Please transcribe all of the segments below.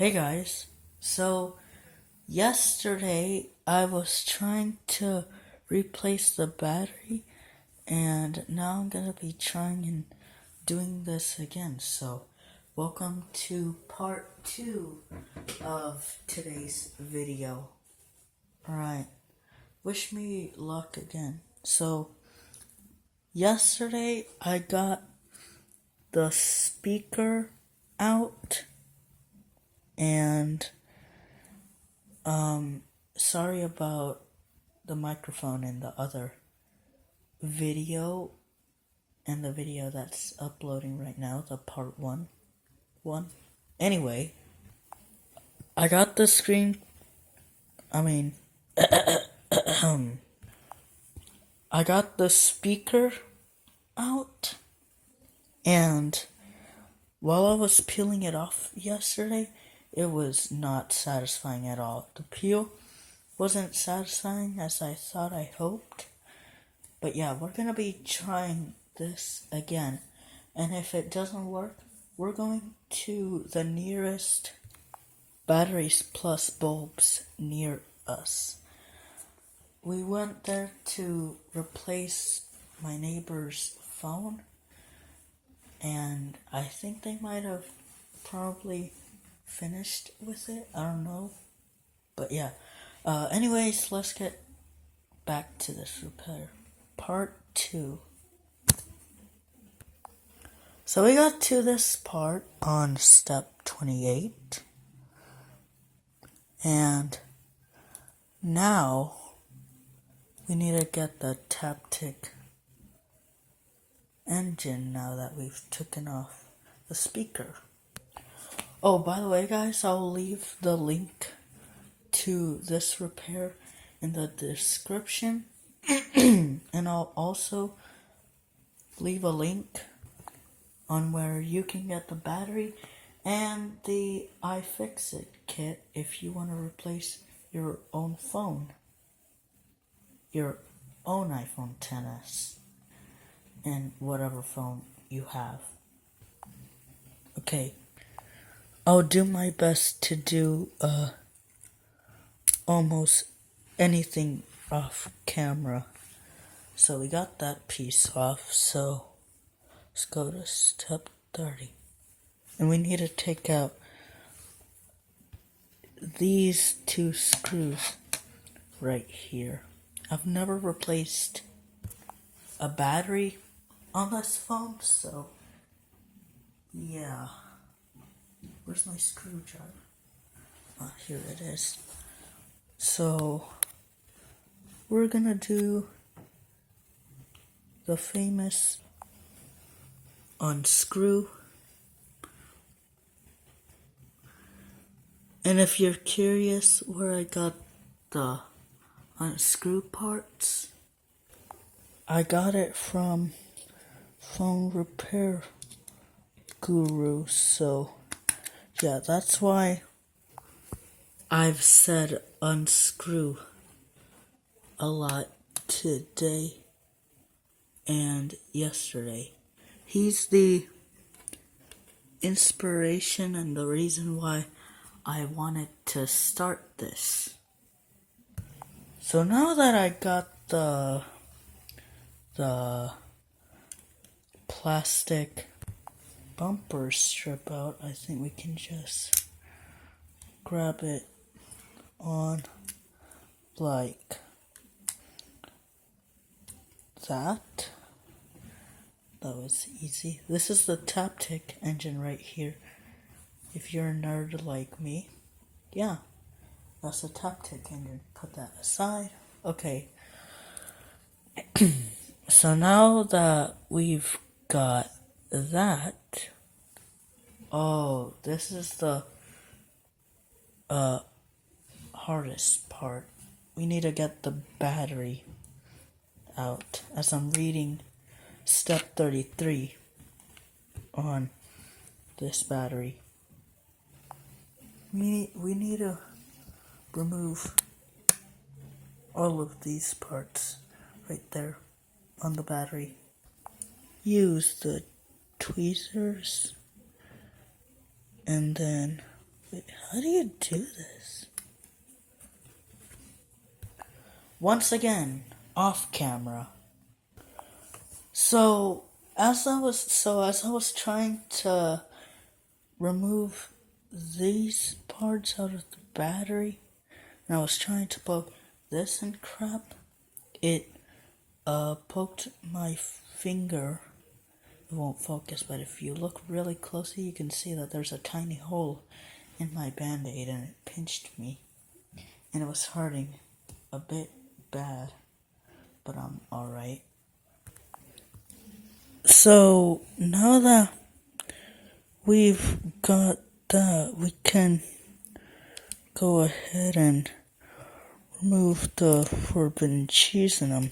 Hey guys, so yesterday I was trying to replace the battery and now I'm gonna be trying and doing this again. So welcome to part 2 of today's video. Alright, wish me luck again. So yesterday I got the speaker out and sorry about the microphone in the other video and the video that's uploading right now, the part one. Anyway, I got the screen, I got the speaker out, and while I was peeling it off yesterday, it was not satisfying at all. The peel wasn't satisfying as I thought I hoped. But yeah, we're gonna be trying this again. And if it doesn't work, we're going to the nearest batteries plus bulbs near us. We went there to replace my neighbor's phone. And I think they might have probably finished with it. I don't know. But yeah. Anyways, let's get back to this repair. Part 2. So we got to this part on step 28. And now we need to get the Taptic engine now that we've taken off the speaker. Oh, by the way, guys, I'll leave the link to this repair in the description. And I'll also leave a link on where you can get the battery and the iFixit kit if you want to replace your own phone, your own iPhone XS, and whatever phone you have. Okay, I'll do my best to do almost anything off camera. So we got that piece off, so let's go to step 30. And we need to take out these 2 screws right here. I've never replaced a battery on this phone, so yeah. Where's my screwdriver? Oh, here it is. So we're gonna do the famous unscrew. And if you're curious where I got the unscrew parts, I got it from Phone Repair Guru. So yeah, that's why I've said unscrew a lot today and yesterday. He's the inspiration and the reason why I wanted to start this. So now that I got the plastic bumper strip out, I think we can just grab it on like that. That was easy. This is the Taptic engine right here. If you're a nerd like me, yeah, that's a Taptic engine. Put that aside. Okay. So now that we've got that, oh, this is the hardest part. We need to get the battery out, as I'm reading step 33 on this battery. We need to remove all of these parts right there on the battery. Use the tweezers and then Wait, how do you do this? Once again, off camera. So as I was trying to remove these parts out of the battery, and I was trying to poke this and crap, it poked my finger. It won't focus, but if you look really closely, you can see that there's a tiny hole in my band-aid, and it pinched me, and it was hurting a bit bad, but I'm alright. So now that we've got that, we can go ahead and remove the forbidden cheese, and I'm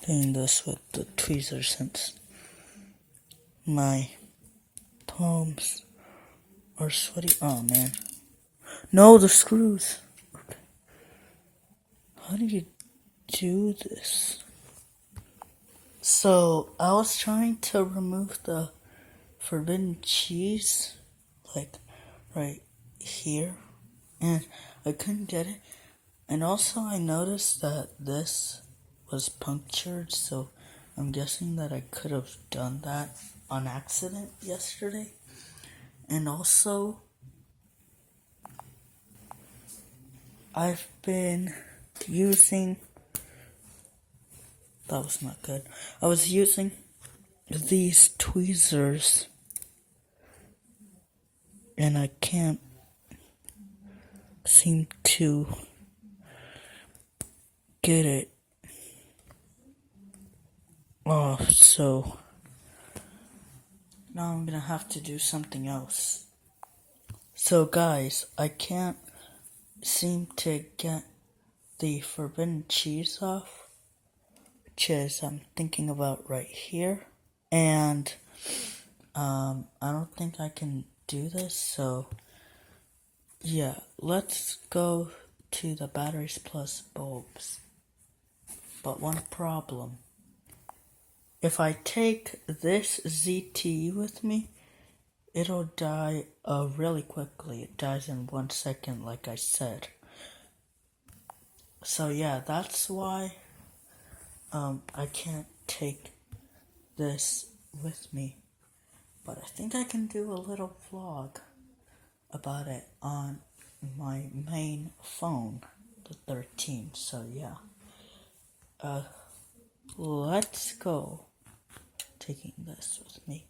doing this with the tweezer since my palms are sweaty. Oh man. No, the screws. Okay. How do you do this? So I was trying to remove the forbidden cheese, like right here, and I couldn't get it. And also I noticed that this was punctured, so I'm guessing that I could have done that on accident yesterday. And also, I've been using, that was not good, I was using these tweezers, and I can't seem to get it off, so now I'm gonna have to do something else. So guys, I can't seem to get the forbidden cheese off, which is I'm thinking about right here, and I don't think I can do this, so yeah, let's go to the batteries plus bulbs. But one problem. If I take this ZTE with me, it'll die really quickly. It dies in 1 second, like I said. So yeah, that's why I can't take this with me. But I think I can do a little vlog about it on my main phone, the 13. So yeah, let's go taking this with me.